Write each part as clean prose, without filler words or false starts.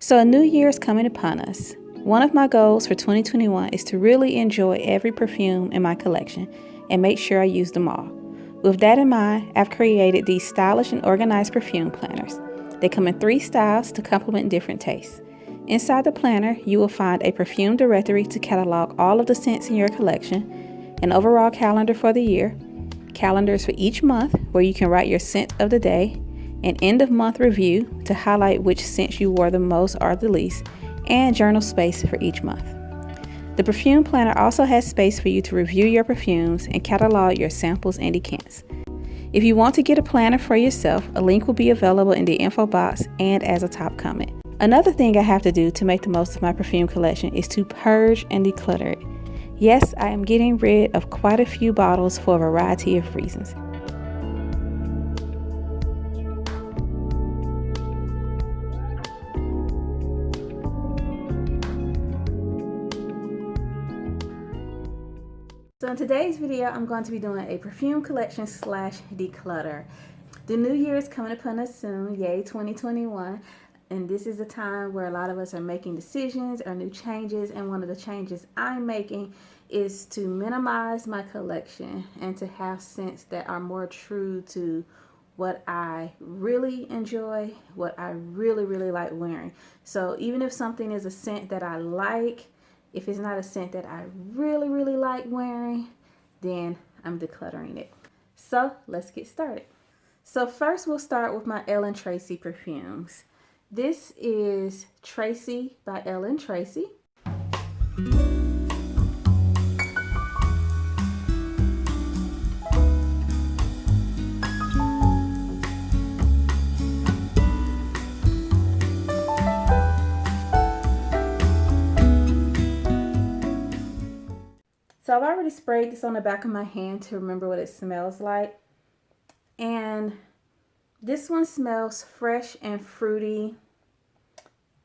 So a new year is coming upon us. One of my goals for 2021 is to really enjoy every perfume in my collection and make sure I use them all. With that in mind, I've created these stylish and organized perfume planners. They come in 3 styles to complement different tastes. Inside the planner, you will find a perfume directory to catalog all of the scents in your collection, an overall calendar for the year, calendars for each month where you can write your scent of the day, an end of month review to highlight which scents you wore the most or the least, and journal space for each month. The perfume planner also has space for you to review your perfumes and catalog your samples and decants. If you want to get a planner for yourself, a link will be available in the info box and as a top comment. Another thing I have to do to make the most of my perfume collection is to purge and declutter it. Yes, I am getting rid of quite a few bottles for a variety of reasons. So in today's video, I'm going to be doing a perfume collection / declutter. The new year is coming upon us soon, yay 2021. And this is a time where a lot of us are making decisions or new changes. And one of the changes I'm making is to minimize my collection and to have scents that are more true to what I really enjoy, what I really like wearing. So even if something is a scent that I like, if it's not a scent that I really like wearing, then I'm decluttering it. So let's get started. So first we'll start with my Ellen Tracy perfumes. This is Tracy by Ellen Tracy. So I've already sprayed this on the back of my hand to remember what it smells like. And this one smells fresh and fruity.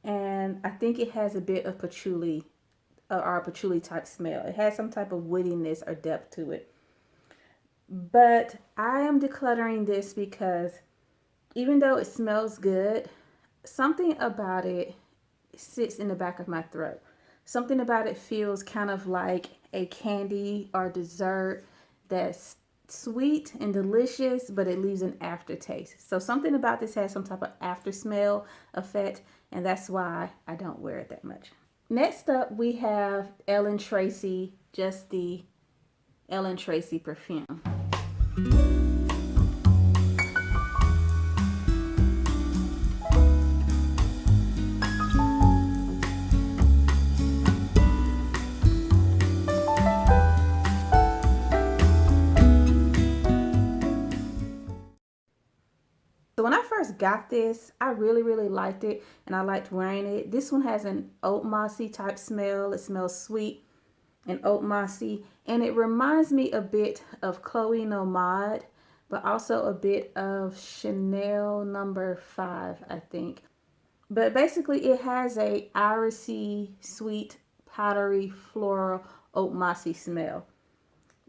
And I think it has a bit of patchouli or a patchouli type smell. It has some type of woodiness or depth to it. But I am decluttering this because even though it smells good, something about it sits in the back of my throat. Something about it feels kind of like a candy or dessert that's sweet and delicious, but it leaves an aftertaste. So something about this has some type of after smell effect, and that's why I don't wear it that much. Next up, we have Ellen Tracy, just the Ellen Tracy perfume. So when I first got this, I really liked it and I liked wearing it. This one has an oat mossy type smell. It smells sweet and oat mossy, and it reminds me a bit of Chloe Nomad, but also a bit of Chanel No. 5, I think. But basically it has a irisy, sweet, powdery, floral, oat mossy smell.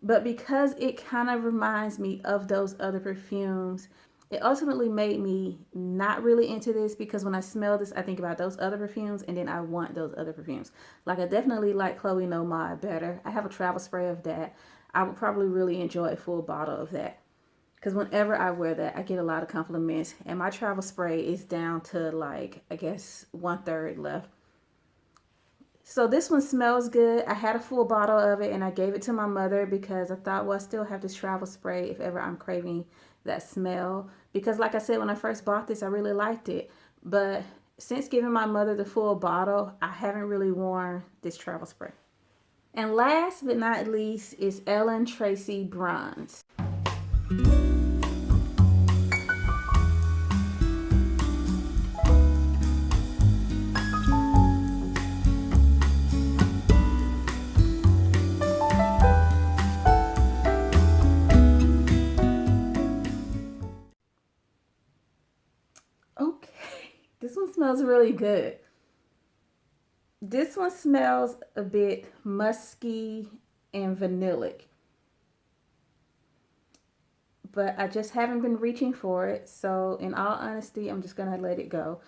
But because it kind of reminds me of those other perfumes, it ultimately made me not really into this, because when I smell this, I think about those other perfumes and then I want those other perfumes. Like I definitely like Chloe Nomad better. I have a travel spray of that. I would probably really enjoy a full bottle of that, because whenever I wear that, I get a lot of compliments, and my travel spray is down to like, I guess 1/3 left. So this one smells good. I had a full bottle of it and I gave it to my mother because I thought, well, I still have this travel spray if ever I'm craving that smell. Because like I said, when I first bought this, I really liked it. But since giving my mother the full bottle, I haven't really worn this travel spray. And last but not least is Ellen Tracy Bronze. This one smells really good. This one smells a bit musky and vanillic, but I just haven't been reaching for it. So in all honesty, I'm just gonna let it go.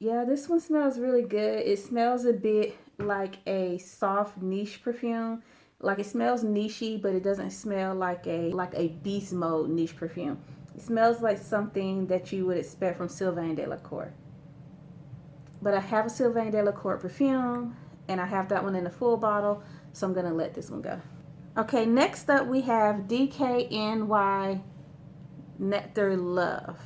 Yeah, this one smells really good. It smells a bit like a soft niche perfume. Like it smells nichey, but it doesn't smell like a beast mode niche perfume. It smells like something that you would expect from Sylvain Delacour. But I have a Sylvain Delacour perfume, and I have that one in a full bottle, so I'm gonna let this one go. Okay, next up we have DKNY Nectar Love.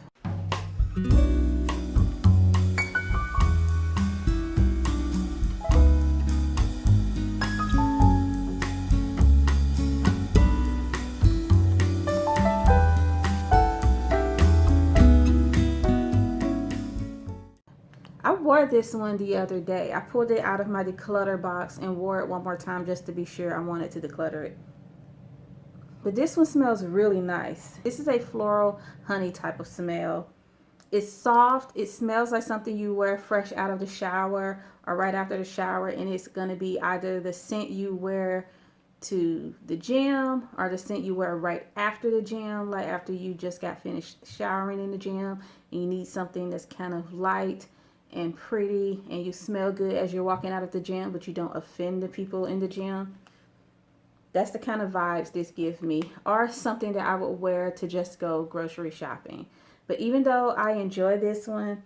I wore this one the other day. I pulled it out of my declutter box and wore it one more time just to be sure I wanted to declutter it. But this one smells really nice. This is a floral honey type of smell. It's soft. It smells like something you wear fresh out of the shower or right after the shower, and it's going to be either the scent you wear to the gym or the scent you wear right after the gym, like after you just got finished showering in the gym and you need something that's kind of light and pretty and you smell good as you're walking out of the gym, but you don't offend the people in the gym. That's the kind of vibes this gives me, or something that I would wear to just go grocery shopping. But even though I enjoy this one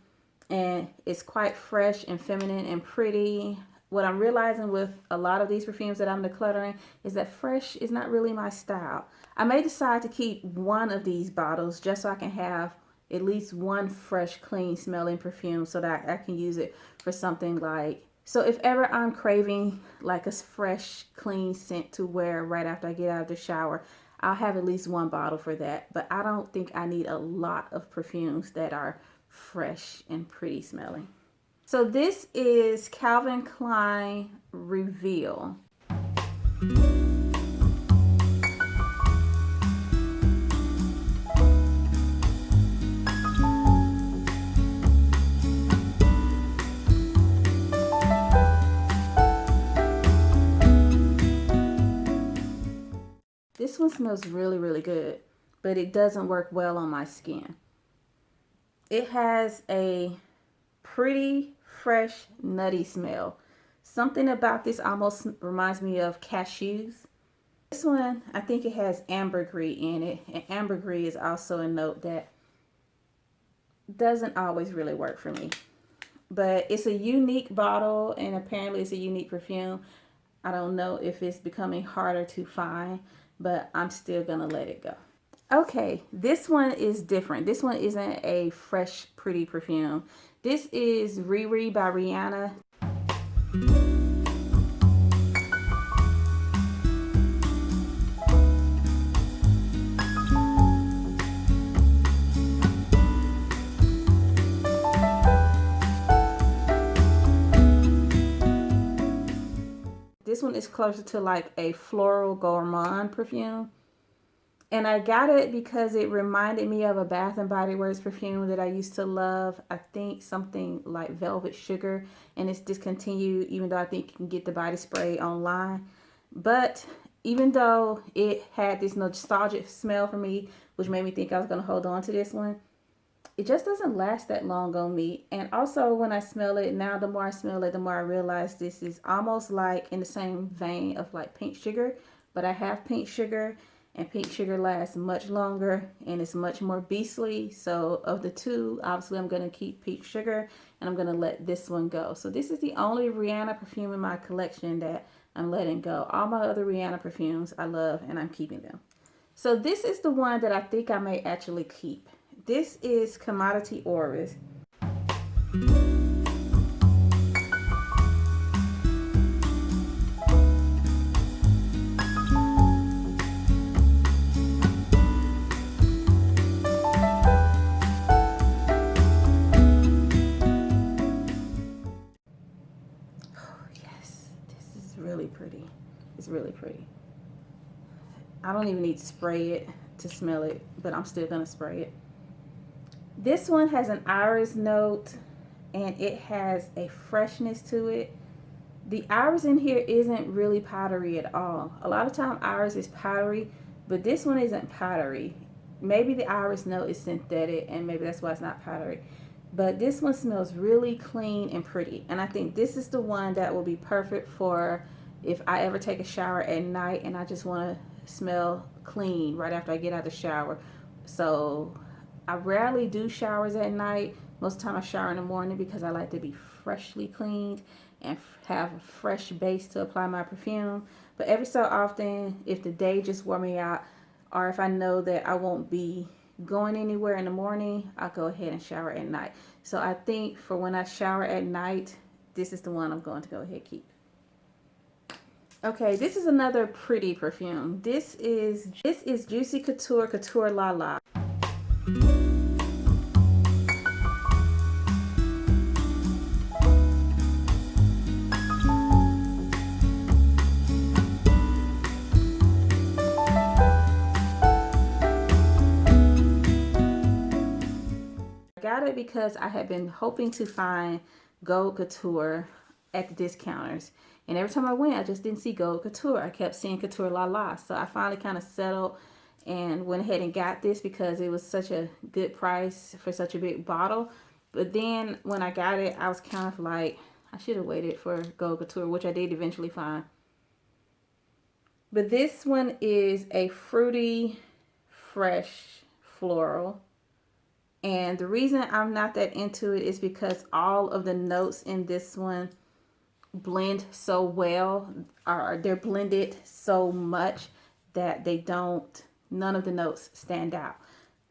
and it's quite fresh and feminine and pretty, what I'm realizing with a lot of these perfumes that I'm decluttering is that fresh is not really my style. I may decide to keep one of these bottles just so I can have at least one fresh, clean smelling perfume so that I can use it for something like, so if ever I'm craving like a fresh, clean scent to wear right after I get out of the shower, I'll have at least one bottle for that. But I don't think I need a lot of perfumes that are fresh and pretty smelling. So this is Calvin Klein Reveal. This one smells really, really good, but it doesn't work well on my skin. It has a pretty, fresh, nutty smell. Something about this almost reminds me of cashews. This one, I think it has ambergris in it, and ambergris is also a note that doesn't always really work for me. But it's a unique bottle, and apparently it's a unique perfume. I don't know if it's becoming harder to find, but I'm still gonna let it go. Okay, this one is different. This one isn't a fresh, pretty perfume. This is Riri by Rihanna. This one is closer to like a floral gourmand perfume. And I got it because it reminded me of a Bath and Body Works perfume that I used to love. I think something like Velvet Sugar. And it's discontinued, even though I think you can get the body spray online. But even though it had this nostalgic smell for me, which made me think I was going to hold on to this one, it just doesn't last that long on me. And also when I smell it, now the more I smell it, the more I realize this is almost like in the same vein of like Pink Sugar. But I have Pink Sugar, and Pink Sugar lasts much longer and it's much more beastly. So of the two, obviously I'm going to keep Pink Sugar and I'm going to let this one go. So this is the only Rihanna perfume in my collection that I'm letting go. All my other Rihanna perfumes I love and I'm keeping them. So this is the one that I think I may actually keep. This is Commodity Orris. Really pretty. It's really pretty. I don't even need to spray it to smell it, but I'm still gonna spray it. This one has an iris note and it has a freshness to it. The iris in here isn't really powdery at all. A lot of time iris is powdery, but this one isn't powdery. Maybe the iris note is synthetic and maybe that's why it's not powdery. But this one smells really clean and pretty. And I think this is the one that will be perfect for if I ever take a shower at night and I just want to smell clean right after I get out of the shower. So I rarely do showers at night. Most of the time I shower in the morning because I like to be freshly cleaned and have a fresh base to apply my perfume. But every so often, if the day just wore me out, or if I know that I won't be going anywhere in the morning, I'll go ahead and shower at night. So I think for when I shower at night, this is the one I'm going to go ahead and keep. Okay, this is another pretty perfume. This is Juicy Couture Couture La La. Got it because I had been hoping to find Gold Couture at the discounters. And every time I went, I just didn't see Gold Couture. I kept seeing Couture La La. So I finally kind of settled and went ahead and got this because it was such a good price for such a big bottle. But then when I got it, I was kind of like, I should have waited for Gold Couture, which I did eventually find. But this one is a fruity, fresh floral. And the reason I'm not that into it is because all of the notes in this one blend so well, or they're blended so much that none of the notes stand out.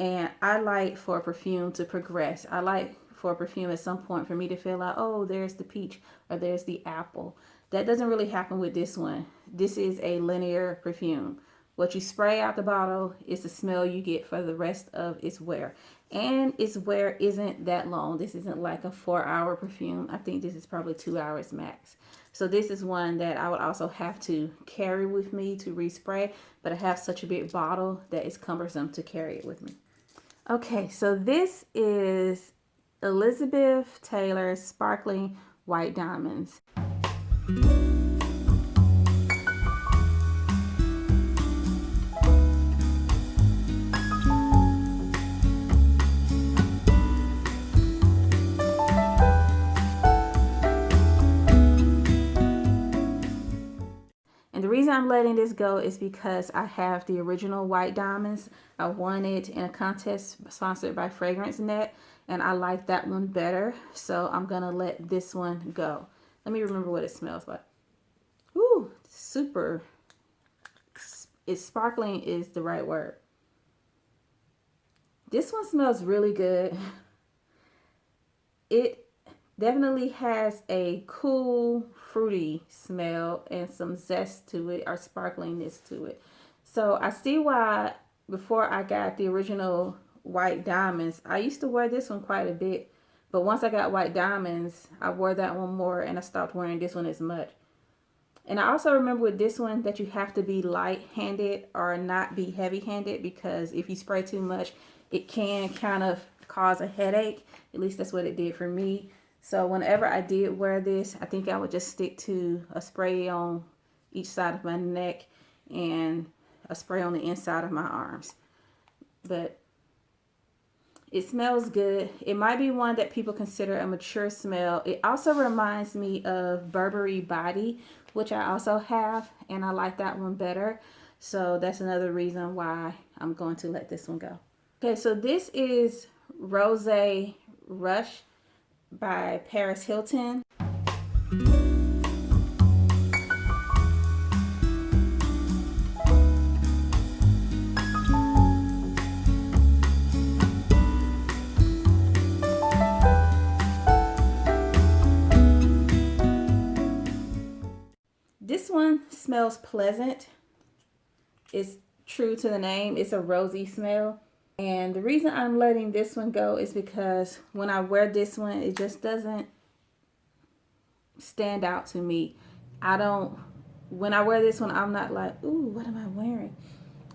And I like for a perfume to progress. I like for a perfume at some point for me to feel like, oh, there's the peach or there's the apple. That doesn't really happen with this one. This is a linear perfume. What you spray out the bottle is the smell you get for the rest of its wear. And its wear isn't that long. This isn't like a 4-hour perfume. I think this is probably 2 hours max. So this is one that I would also have to carry with me to respray. But I have such a big bottle that it's cumbersome to carry it with me. Okay, so this is Elizabeth Taylor's Sparkling White Diamonds. And the reason I'm letting this go is because I have the original white diamonds. I won it in a contest sponsored by Fragrance Net, and I like that one better. So I'm going to let this one go. Let me remember what it smells like. Ooh, super. It's sparkling is the right word. This one smells really good. It definitely has a cool, fruity smell and some zest to it or sparklingness to it. So I see why before I got the original white diamonds, I used to wear this one quite a bit. But once I got white diamonds, I wore that one more and I stopped wearing this one as much. And I also remember with this one that you have to be light-handed or not be heavy-handed, because if you spray too much, it can kind of cause a headache. At least that's what it did for me. So whenever I did wear this, I think I would just stick to a spray on each side of my neck and a spray on the inside of my arms. But it smells good. It might be one that people consider a mature smell. It also reminds me of Burberry Body, which I also have, and I like that one better. So that's another reason why I'm going to let this one go. Okay, so this is Rosé Rush by Paris Hilton. This one smells pleasant. It's true to the name. It's a rosy smell. And the reason I'm letting this one go is because when I wear this one, it just doesn't stand out to me. When I wear this one, I'm not like, ooh, what am I wearing?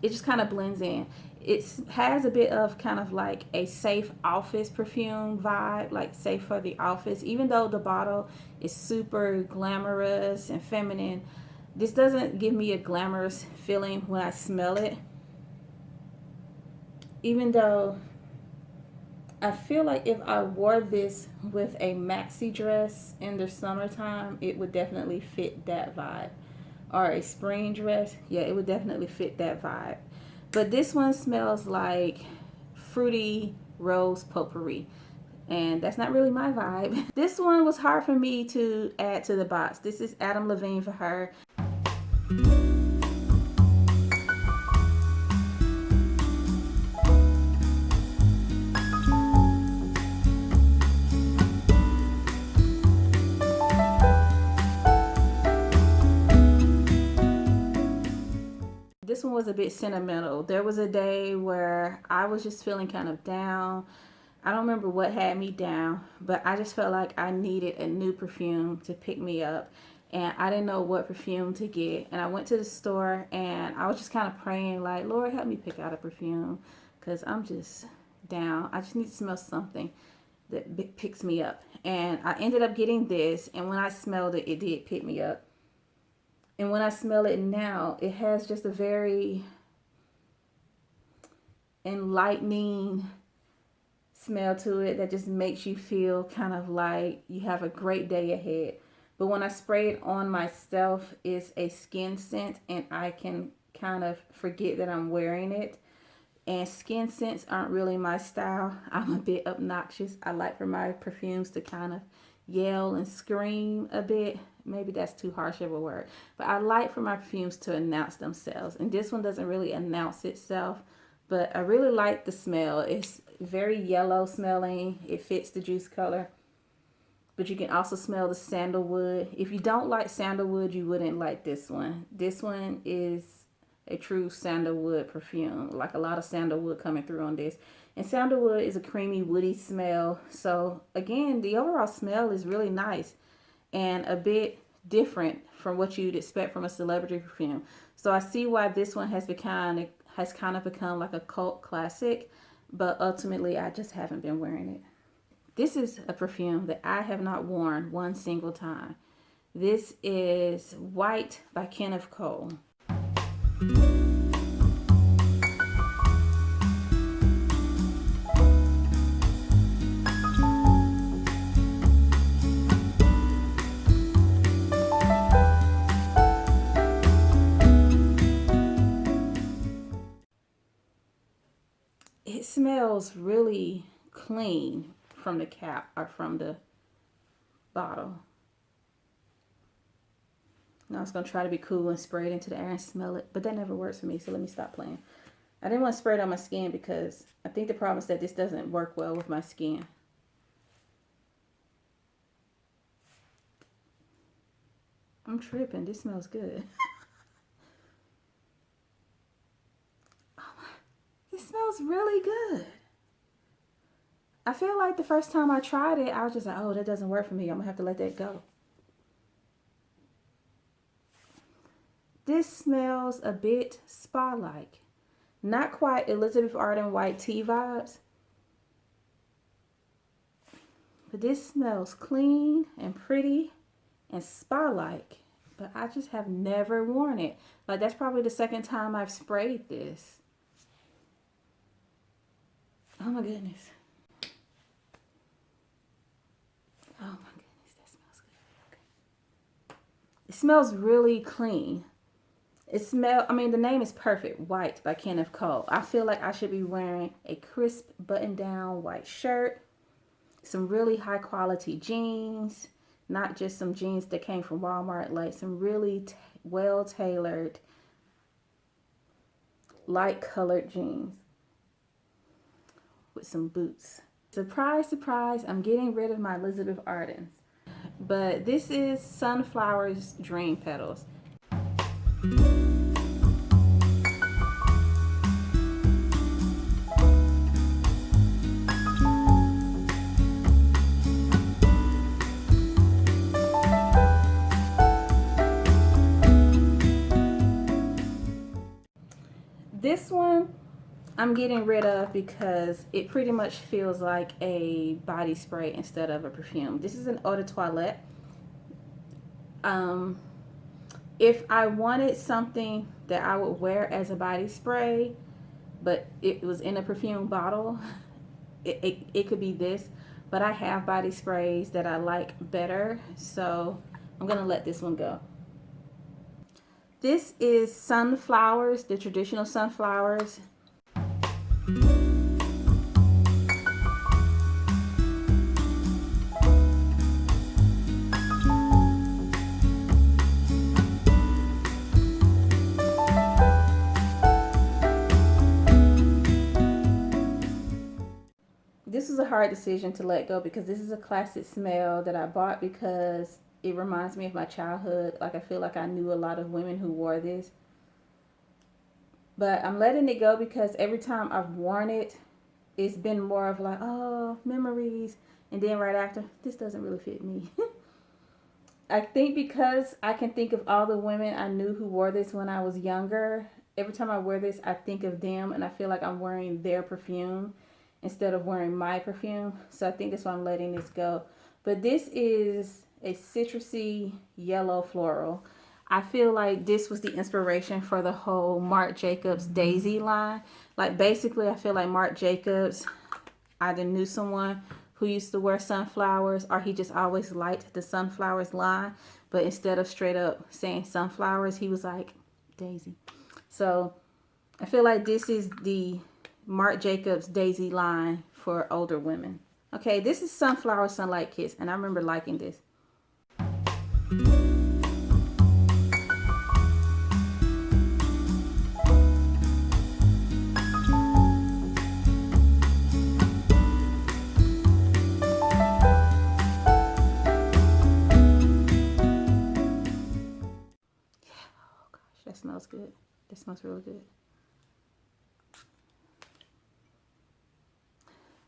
It just kind of blends in. It has a bit of kind of like a safe office perfume vibe, like safe for the office. Even though the bottle is super glamorous and feminine, this doesn't give me a glamorous feeling when I smell it. Even though I feel like if I wore this with a maxi dress in the summertime, it would definitely fit that vibe. Or a spring dress, yeah, it would definitely fit that vibe. But this one smells like fruity rose potpourri, and that's not really my vibe. This one was hard for me to add to the box. This is Adam Levine for her. This one was a bit sentimental. There was a day where I was just feeling kind of down. I don't remember what had me down, but I just felt like I needed a new perfume to pick me up. And I didn't know what perfume to get. And I went to the store and I was just kind of praying like, Lord, help me pick out a perfume because I'm just down. I just need to smell something that picks me up. And I ended up getting this. And when I smelled it, it did pick me up. And when I smell it now, it has just a very enlightening smell to it that just makes you feel kind of like you have a great day ahead. But when I spray it on myself, it's a skin scent and I can kind of forget that I'm wearing it. And skin scents aren't really my style. I'm a bit obnoxious. I like for my perfumes to kind of yell and scream a bit. Maybe that's too harsh of a word. But I like for my perfumes to announce themselves. And this one doesn't really announce itself. But I really like the smell. It's very yellow smelling. It fits the juice color. But you can also smell the sandalwood. If you don't like sandalwood, you wouldn't like this one. This one is a true sandalwood perfume. Like a lot of sandalwood coming through on this. And sandalwood is a creamy, woody smell. So again, the overall smell is really nice and a bit different from what you'd expect from a celebrity perfume. So I see why this one has kind of become like a cult classic, but ultimately I just haven't been wearing it. This is a perfume that I have not worn one single time. This is White by Kenneth Cole. It smells really clean from the cap or from the bottle. Now I was going to try to be cool and spray it into the air and smell it, but that never works for me, so let me stop playing. I didn't want to spray it on my skin because I think the problem is that this doesn't work well with my skin. I'm tripping. This smells good. It smells really good. I feel like the first time I tried it, I was just like, oh, that doesn't work for me. I'm going to have to let that go. This smells a bit spa-like. Not quite Elizabeth Arden white tea vibes. But this smells clean and pretty and spa-like. But I just have never worn it. Like, that's probably the second time I've sprayed this. Oh my goodness. Oh my goodness, that smells good. Okay. It smells really clean. The name is perfect. White by Kenneth Cole. I feel like I should be wearing a crisp button-down white shirt, some really high quality jeans, not just some jeans that came from Walmart, like some really well-tailored, light-colored jeans with some boots. Surprise, surprise, I'm getting rid of my Elizabeth Ardens. But this is Sunflower's Dream Petals. This one I'm getting rid of because it pretty much feels like a body spray instead of a perfume. This is an eau de toilette. If I wanted something that I would wear as a body spray, but it was in a perfume bottle, it could be this, but I have body sprays that I like better, so I'm gonna let this one go. This is sunflowers, the traditional sunflowers. This was a hard decision to let go because this is a classic smell that I bought because it reminds me of my childhood. Like, I feel like I knew a lot of women who wore this. But I'm letting it go because every time I've worn it, it's been more of like, oh, memories. And then right after, this doesn't really fit me. I think because I can think of all the women I knew who wore this when I was younger. Every time I wear this, I think of them and I feel like I'm wearing their perfume instead of wearing my perfume. So I think that's why I'm letting this go. But this is a citrusy yellow floral. I feel like this was the inspiration for the whole Marc Jacobs Daisy line. Like, basically, I feel like Marc Jacobs either knew someone who used to wear sunflowers, or he just always liked the sunflowers line. But instead of straight up saying sunflowers, he was like, Daisy. So I feel like this is the Marc Jacobs Daisy line for older women. Okay, this is Sunflower Sunlight Kiss, and I remember liking this. That smells good. That smells really good.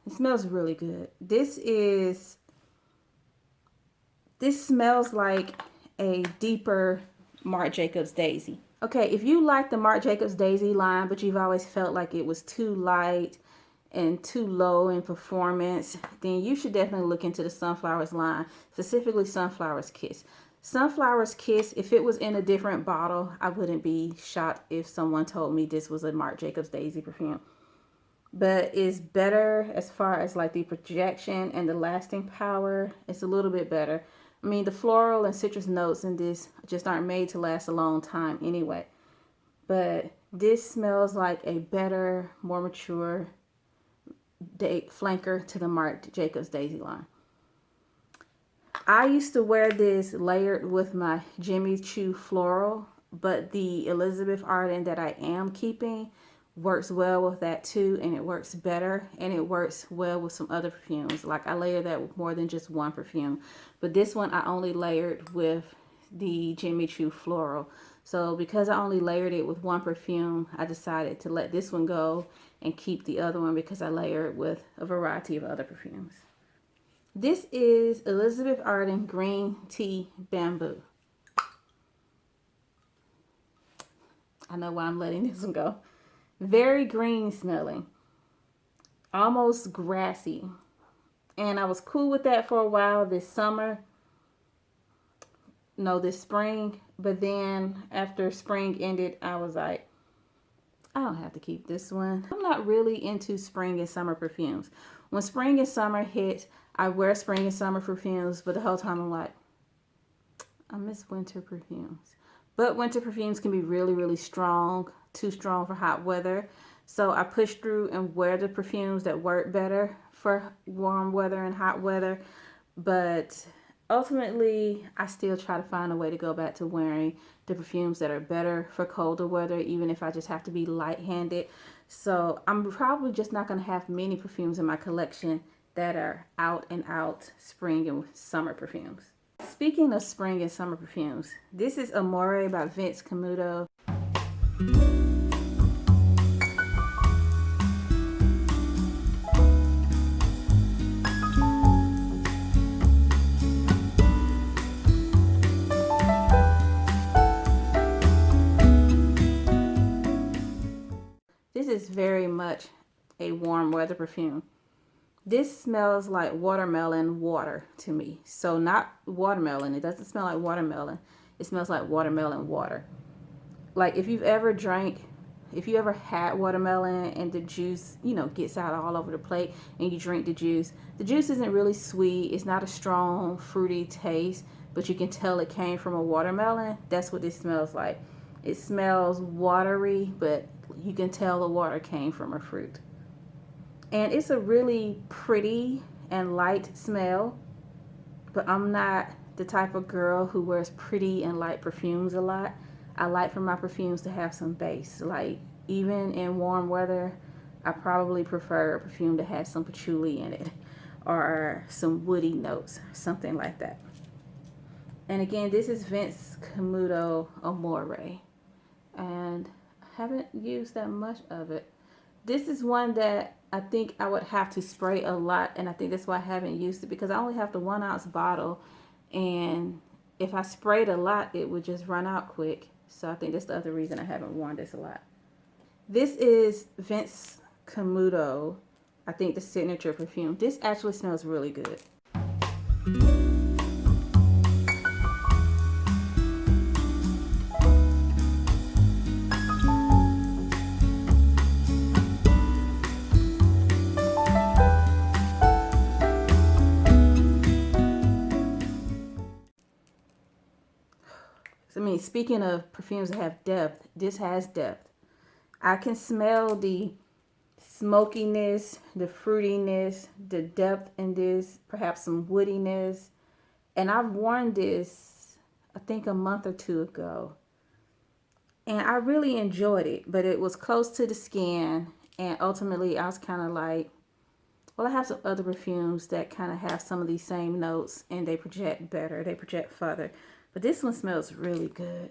It smells really good. This smells like a deeper Marc Jacobs Daisy. Okay, if you like the Marc Jacobs Daisy line, but you've always felt like it was too light and too low in performance, then you should definitely look into the Sunflowers line, specifically Sunflowers Kiss. Sunflowers Kiss, if it was in a different bottle, I wouldn't be shocked if someone told me this was a Marc Jacobs Daisy perfume. But it's better as far as like the projection and the lasting power. It's a little bit better. I mean, the floral and citrus notes in this just aren't made to last a long time anyway. But this smells like a better, more mature flanker to the Marc Jacobs Daisy line. I used to wear this layered with my Jimmy Choo floral, but the Elizabeth Arden that I am keeping works well with that too, and it works better, and it works well with some other perfumes. Like, I layer that with more than just one perfume, but this one I only layered with the Jimmy Choo floral. So because I only layered it with one perfume, I decided to let this one go and keep the other one because I layer it with a variety of other perfumes. This is Elizabeth Arden Green Tea Bamboo. I know why I'm letting this one go. Very green smelling. Almost grassy. And I was cool with that for a while this summer. No, this spring. But then after spring ended, I was like, I don't have to keep this one. I'm not really into spring and summer perfumes. When spring and summer hit, I wear spring and summer perfumes, but the whole time I'm like, I miss winter perfumes. But winter perfumes can be really, really strong, too strong for hot weather. So I push through and wear the perfumes that work better for warm weather and hot weather. But ultimately, I still try to find a way to go back to wearing the perfumes that are better for colder weather, even if I just have to be light-handed. So I'm probably just not going to have many perfumes in my collection that are out and out spring and summer perfumes. Speaking of spring and summer perfumes, this is Amore by Vince Camuto. This is very much a warm weather perfume. This smells like watermelon water to me. So not watermelon. It doesn't smell like watermelon. It smells like watermelon water. Like, if you've ever drank if you ever had watermelon and the juice, you know, gets out all over the plate and you drink the juice isn't really sweet. It's not a strong fruity taste, but you can tell it came from a watermelon. That's what this smells like. It smells watery, but you can tell the water came from a fruit. And it's a really pretty and light smell, but I'm not the type of girl who wears pretty and light perfumes a lot. I like for my perfumes to have some base. Like, even in warm weather, I probably prefer a perfume to have some patchouli in it or some woody notes, something like that. And again, this is Vince Camuto Amore, and I haven't used that much of it. This is one that I think I would have to spray a lot, and I think that's why I haven't used it, because I only have the 1 ounce bottle, and if I sprayed a lot, it would just run out quick. So I think that's the other reason I haven't worn this a lot. This is Vince Camuto, I think the signature perfume. This actually smells really good. I mean, speaking of perfumes that have depth, this has depth. I can smell the smokiness, the fruitiness, the depth in this, perhaps some woodiness. And I've worn this, I think, a month or two ago. And I really enjoyed it, but it was close to the skin. And ultimately, I was kind of like, well, I have some other perfumes that kind of have some of these same notes and they project better, they project further. But this one smells really good.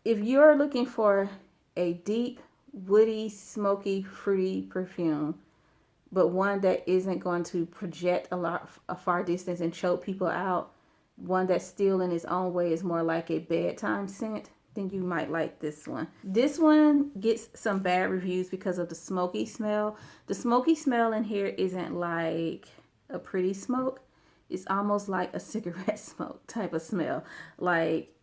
If you're looking for a deep, woody, smoky, fruity perfume, but one that isn't going to project a far distance and choke people out, one that still in its own way is more like a bedtime scent, then you might like this one. This one gets some bad reviews because of the smoky smell. The smoky smell in here isn't like a pretty smoke. It's almost like a cigarette smoke type of smell. Like,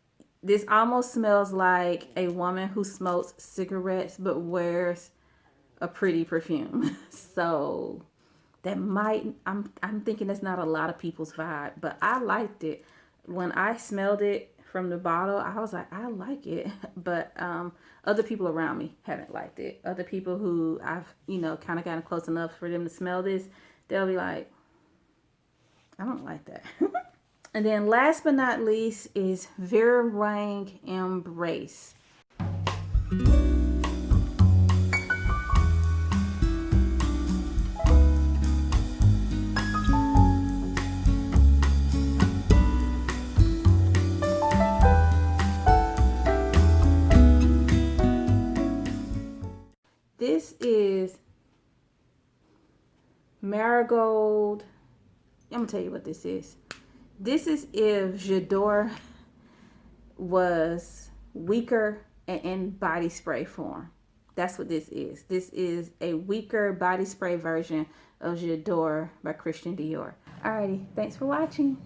this almost smells like a woman who smokes cigarettes but wears a pretty perfume. So that might, I'm thinking that's not a lot of people's vibe, but I liked it. When I smelled it from the bottle, I was like, I like it. But other people around me haven't liked it. Other people who I've, you know, kind of gotten close enough for them to smell this, they'll be like, I don't like that. And then last but not least is Vera Wang Embrace. This is Marigold. I'm gonna tell you what this is. This is if J'adore was weaker and in body spray form. That's what this is. This is a weaker body spray version of J'adore by Christian Dior. Alrighty, thanks for watching.